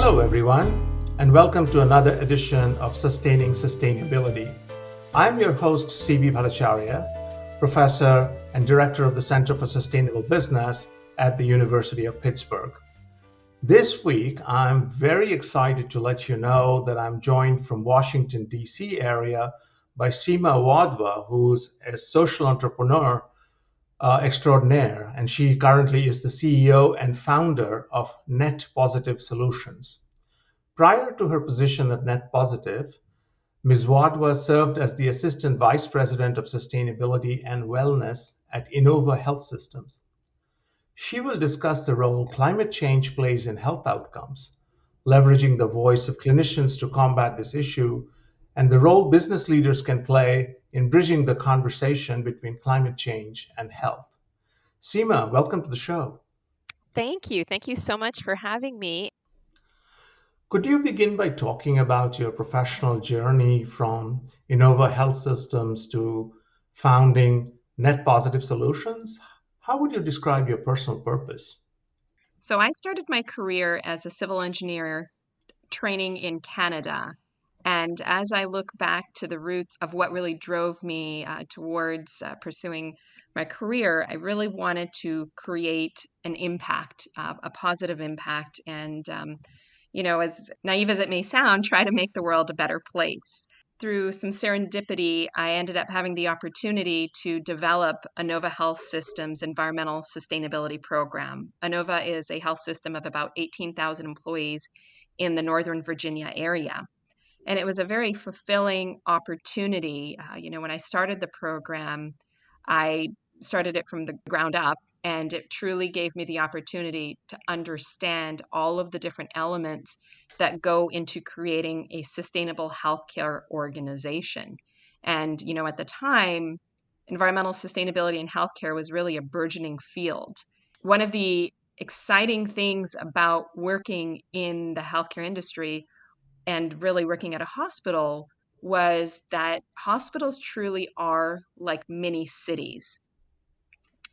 Hello, everyone, and welcome to another edition of Sustaining Sustainability. I'm your host, CB Bhattacharya, Professor and Director of the Center for Sustainable Business at the University of Pittsburgh. This week, I'm very excited to let you know that I'm joined from Washington, D.C. area by Seema Wadhwa, who's a social entrepreneur extraordinaire, and she currently is the CEO and founder of Net Positive Solutions. Prior to her position at Net Positive, Ms. Wadhwa served as the Assistant Vice President of Sustainability and Wellness at Inova Health Systems. She will discuss the role climate change plays in health outcomes, leveraging the voice of clinicians to combat this issue, and the role business leaders can play in bridging the conversation between climate change and health. Seema, welcome to the show. Thank you. Thank you so much for having me. Could you begin by talking about your professional journey from Inova Health Systems to founding Net Positive Solutions? How would you describe your personal purpose? So I started my career as a civil engineer training in Canada. And as I look back to the roots of what really drove me towards pursuing my career, I really wanted to create an impact, a positive impact, and as naive as it may sound, try to make the world a better place. Through some serendipity, I ended up having the opportunity to develop Inova Health System's environmental sustainability program. Inova is a health system of about 18,000 employees in the Northern Virginia area. And it was a very fulfilling opportunity. When I started the program, I started it from the ground up, and it truly gave me the opportunity to understand all of the different elements that go into creating a sustainable healthcare organization. And, at the time, environmental sustainability in healthcare was really a burgeoning field. One of the exciting things about working in the healthcare industry and really working at a hospital was that hospitals truly are like mini cities.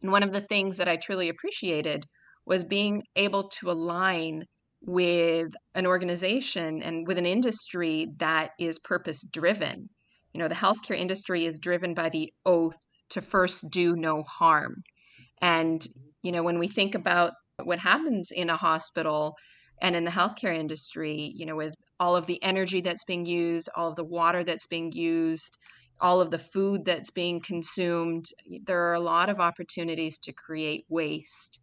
And one of the things that I truly appreciated was being able to align with an organization and with an industry that is purpose driven. The healthcare industry is driven by the oath to first do no harm. And, when we think about what happens in a hospital and in the healthcare industry, with all of the energy that's being used, all of the water that's being used, all of the food that's being consumed, there are a lot of opportunities to create waste.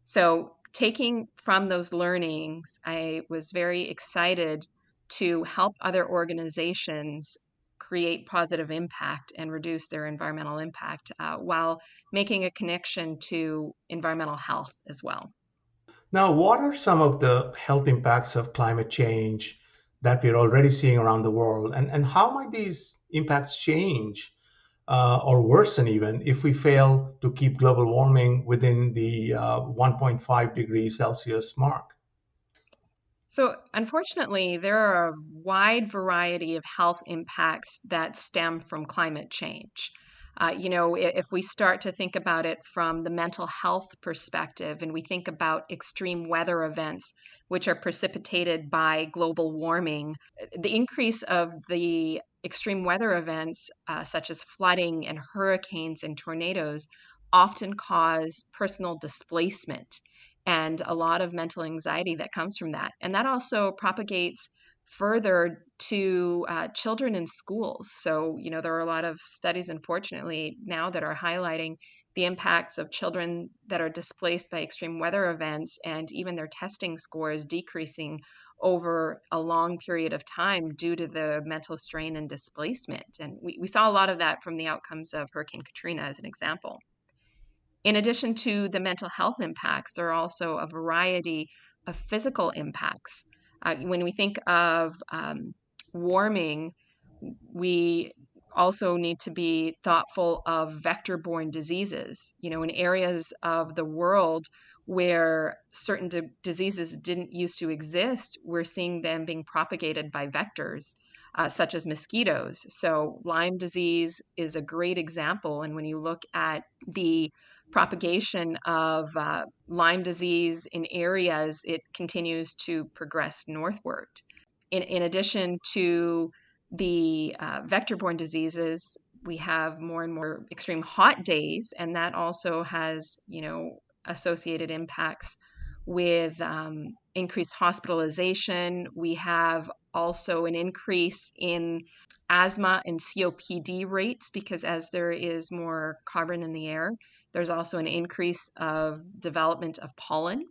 So taking from those learnings, I was very excited to help other organizations create positive impact and reduce their environmental impact while making a connection to environmental health as well. Now, what are some of the health impacts of climate change that we're already seeing around the world? And how might these impacts change or worsen even if we fail to keep global warming within the 1.5 degrees Celsius mark? So, unfortunately, there are a wide variety of health impacts that stem from climate change. If we start to think about it from the mental health perspective and we think about extreme weather events, which are precipitated by global warming, the increase of the extreme weather events, such as flooding and hurricanes and tornadoes, often cause personal displacement and a lot of mental anxiety that comes from that. And that also propagates further to children in schools. So, there are a lot of studies, unfortunately, now that are highlighting the impacts of children that are displaced by extreme weather events and even their testing scores decreasing over a long period of time due to the mental strain and displacement. And we saw a lot of that from the outcomes of Hurricane Katrina as an example. In addition to the mental health impacts, there are also a variety of physical impacts. When we think of warming, we also need to be thoughtful of vector-borne diseases. In areas of the world where certain diseases didn't used to exist, we're seeing them being propagated by vectors, such as mosquitoes. So Lyme disease is a great example. And when you look at the propagation of Lyme disease in areas, it continues to progress northward. In addition to the vector-borne diseases, we have more and more extreme hot days, and that also has, associated impacts with increased hospitalization. We have also an increase in asthma and COPD rates because as there is more carbon in the air, there's also an increase of development of pollen.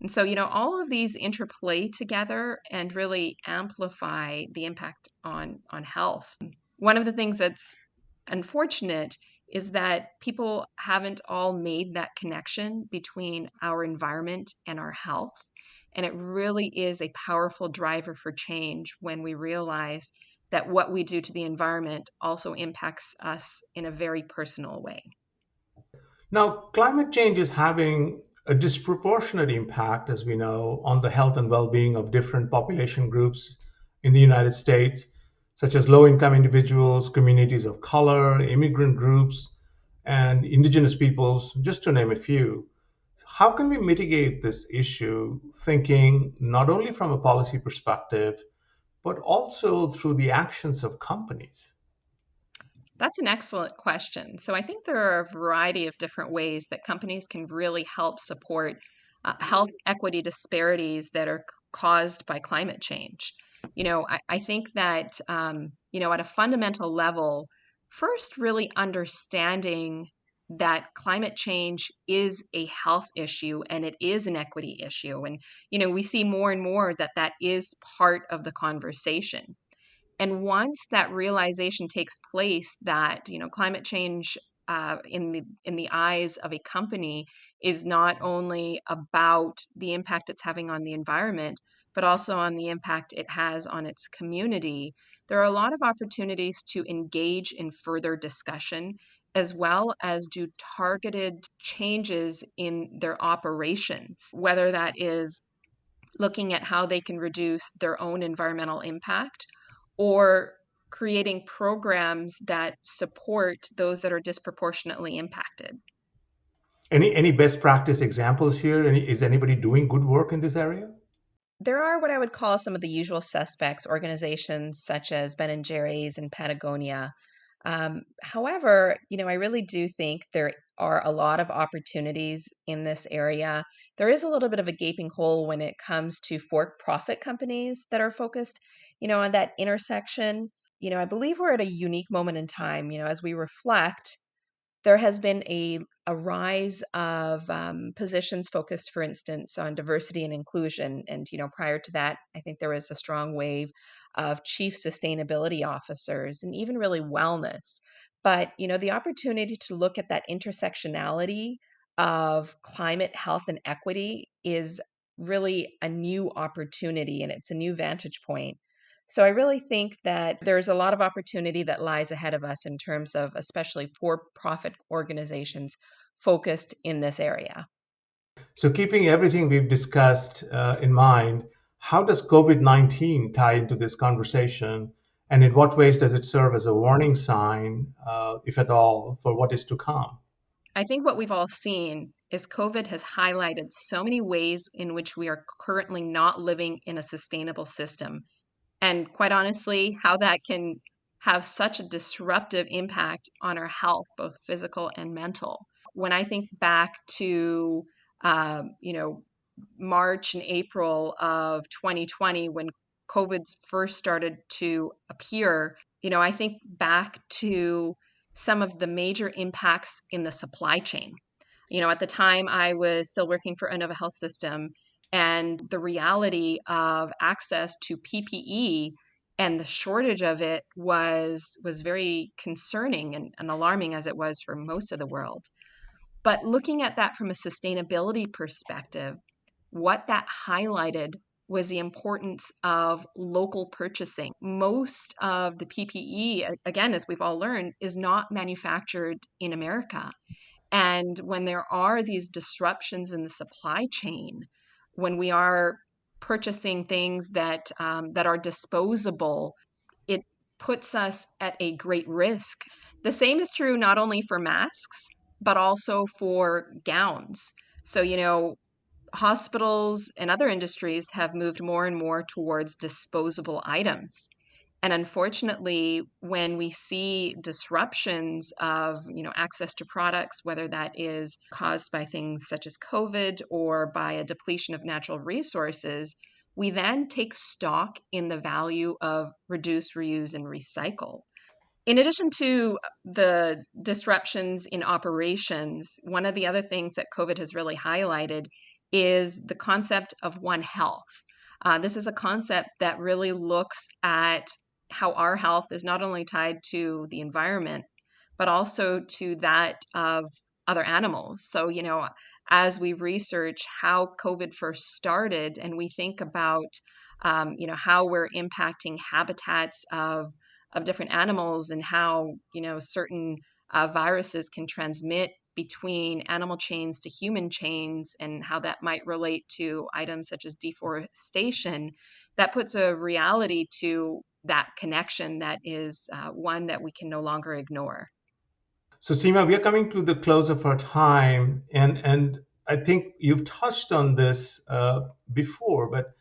And so, all of these interplay together and really amplify the impact on health. One of the things that's unfortunate is that people haven't all made that connection between our environment and our health. And it really is a powerful driver for change when we realize that what we do to the environment also impacts us in a very personal way. Now, climate change is having a disproportionate impact, as we know, on the health and well-being of different population groups in the United States, such as low-income individuals, communities of color, immigrant groups, and indigenous peoples, just to name a few. How can we mitigate this issue, thinking not only from a policy perspective, but also through the actions of companies? That's an excellent question. So I think there are a variety of different ways that companies can really help support health equity disparities that are caused by climate change. I think that, at a fundamental level, first really understanding that climate change is a health issue and it is an equity issue. And, we see more and more that that is part of the conversation. And once that realization takes place that, climate change in the eyes of a company is not only about the impact it's having on the environment, but also on the impact it has on its community, there are a lot of opportunities to engage in further discussion as well as do targeted changes in their operations, whether that is looking at how they can reduce their own environmental impact or creating programs that support those that are disproportionately impacted. Any best practice examples here? Is anybody doing good work in this area? There are what I would call some of the usual suspects, organizations such as Ben and Jerry's and Patagonia. However, I really do think there are a lot of opportunities in this area. There is a little bit of a gaping hole when it comes to for-profit companies that are focused, on that intersection. I believe we're at a unique moment in time, as we reflect there has been a rise of positions focused, for instance, on diversity and inclusion. And, prior to that, I think there was a strong wave of chief sustainability officers and even really wellness. But, the opportunity to look at that intersectionality of climate, health, and equity is really a new opportunity and it's a new vantage point. So I really think that there's a lot of opportunity that lies ahead of us in terms of especially for-profit organizations focused in this area. So, keeping everything we've discussed in mind, how does COVID-19 tie into this conversation? And in what ways does it serve as a warning sign, if at all, for what is to come? I think what we've all seen is COVID has highlighted so many ways in which we are currently not living in a sustainable system. And quite honestly, how that can have such a disruptive impact on our health, both physical and mental. When I think back to, March and April of 2020, when COVID first started to appear, I think back to some of the major impacts in the supply chain. At the time I was still working for Inova Health System, and the reality of access to PPE and the shortage of it was very concerning and alarming as it was for most of the world. But looking at that from a sustainability perspective, what that highlighted was the importance of local purchasing. Most of the PPE, again, as we've all learned, is not manufactured in America. And when there are these disruptions in the supply chain, when we are purchasing things that are disposable, it puts us at a great risk. The same is true not only for masks, but also for gowns. So, hospitals and other industries have moved more and more towards disposable items. And unfortunately, when we see disruptions of, access to products, whether that is caused by things such as COVID or by a depletion of natural resources, we then take stock in the value of reduce, reuse, and recycle. In addition to the disruptions in operations, one of the other things that COVID has really highlighted is the concept of One Health. This is a concept that really looks at how our health is not only tied to the environment, but also to that of other animals. So, as we research how COVID first started and we think about, how we're impacting habitats of different animals and how, certain viruses can transmit between animal chains to human chains and how that might relate to items such as deforestation, that puts a reality to that connection that is one that we can no longer ignore. So, Seema, we are coming to the close of our time, and I think you've touched on this before, but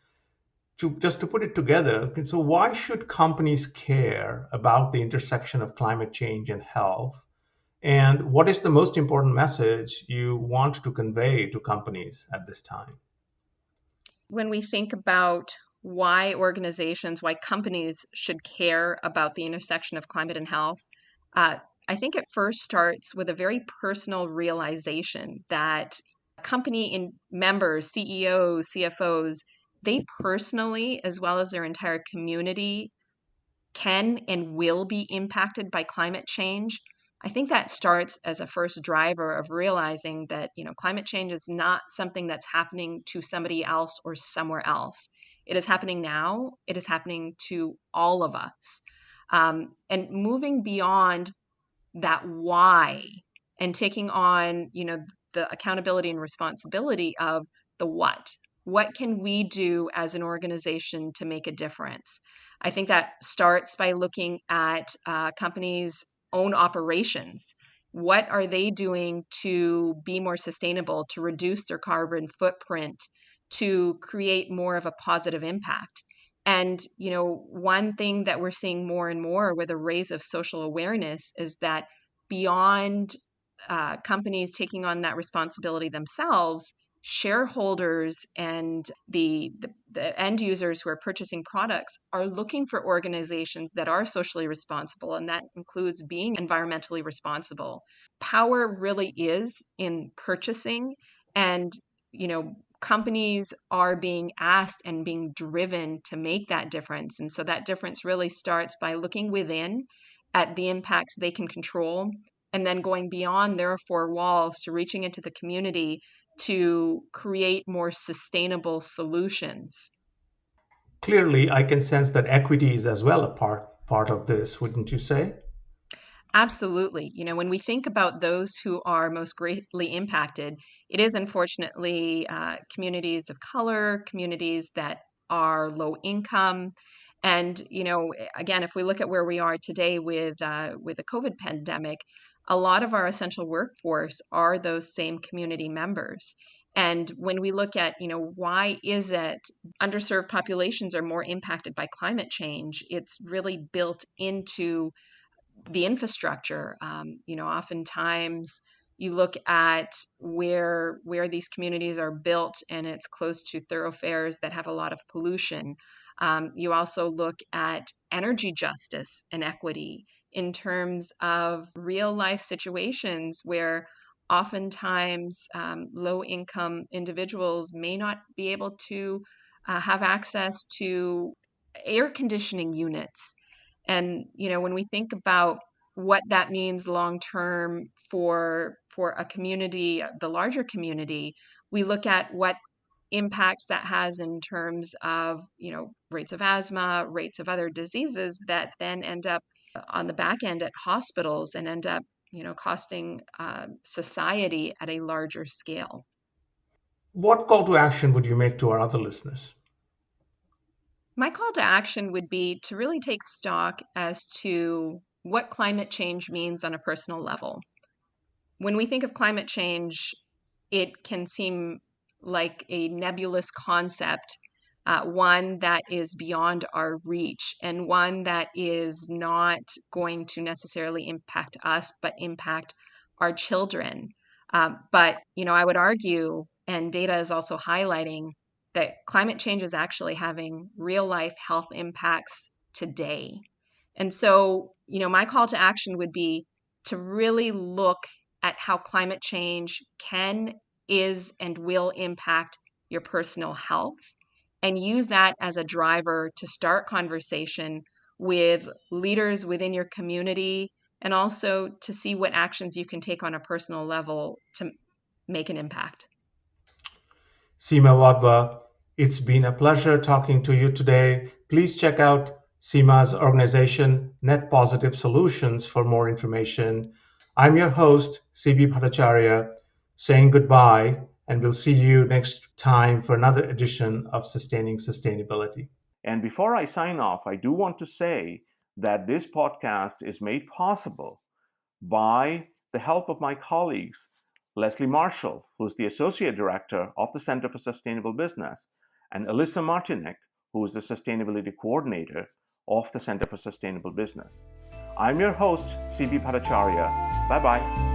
just to put it together, okay, so why should companies care about the intersection of climate change and health? And what is the most important message you want to convey to companies at this time? When we think about why organizations, why companies should care about the intersection of climate and health, uh, I think it first starts with a very personal realization that company in members, CEOs, CFOs, they personally, as well as their entire community, can and will be impacted by climate change. I think that starts as a first driver of realizing that, climate change is not something that's happening to somebody else or somewhere else. It is happening now. It is happening to all of us. And moving beyond that why and taking on, the accountability and responsibility of the what. What can we do as an organization to make a difference? I think that starts by looking at companies' own operations. What are they doing to be more sustainable, to reduce their carbon footprint, to create more of a positive impact? And, one thing that we're seeing more and more with a raise of social awareness is that beyond companies taking on that responsibility themselves, shareholders and the end users who are purchasing products are looking for organizations that are socially responsible, and that includes being environmentally responsible. Power really is in purchasing, and companies are being asked and being driven to make that difference. And so that difference really starts by looking within at the impacts they can control and then going beyond their four walls to reaching into the community to create more sustainable solutions. Clearly, I can sense that equity is as well a part of this, wouldn't you say? Absolutely. When we think about those who are most greatly impacted, it is unfortunately communities of color, communities that are low income. And, again, if we look at where we are today with the COVID pandemic, a lot of our essential workforce are those same community members. And when we look at, why is it underserved populations are more impacted by climate change, it's really built into the infrastructure. Oftentimes you look at where these communities are built, and it's close to thoroughfares that have a lot of pollution. You also look at energy justice and equity in terms of real life situations where oftentimes low income individuals may not be able to have access to air conditioning units. And when we think about what that means long term for a community, the larger community, we look at what impacts that has in terms of rates of asthma, rates of other diseases that then end up on the back end at hospitals and end up costing society at a larger scale. What call to action would you make to our other listeners? My call to action would be to really take stock as to what climate change means on a personal level. when we think of climate change, it can seem like a nebulous concept, one that is beyond our reach, and one that is not going to necessarily impact us, but impact our children. But, I would argue, and data is also highlighting, that climate change is actually having real life health impacts today. And so, my call to action would be to really look at how climate change can, is, and will impact your personal health, and use that as a driver to start conversation with leaders within your community, and also to see what actions you can take on a personal level to make an impact. Seema Wadhwa, it's been a pleasure talking to you today. Please check out Seema's organization, Net Positive Solutions, for more information. I'm your host, CB Bhattacharya, saying goodbye, and we'll see you next time for another edition of Sustaining Sustainability. And before I sign off, I do want to say that this podcast is made possible by the help of my colleagues, Leslie Marshall, who's the Associate Director of the Center for Sustainable Business, and Alyssa Martinec, who is the Sustainability Coordinator of the Center for Sustainable Business. I'm your host, CB Bhattacharya. Bye-bye.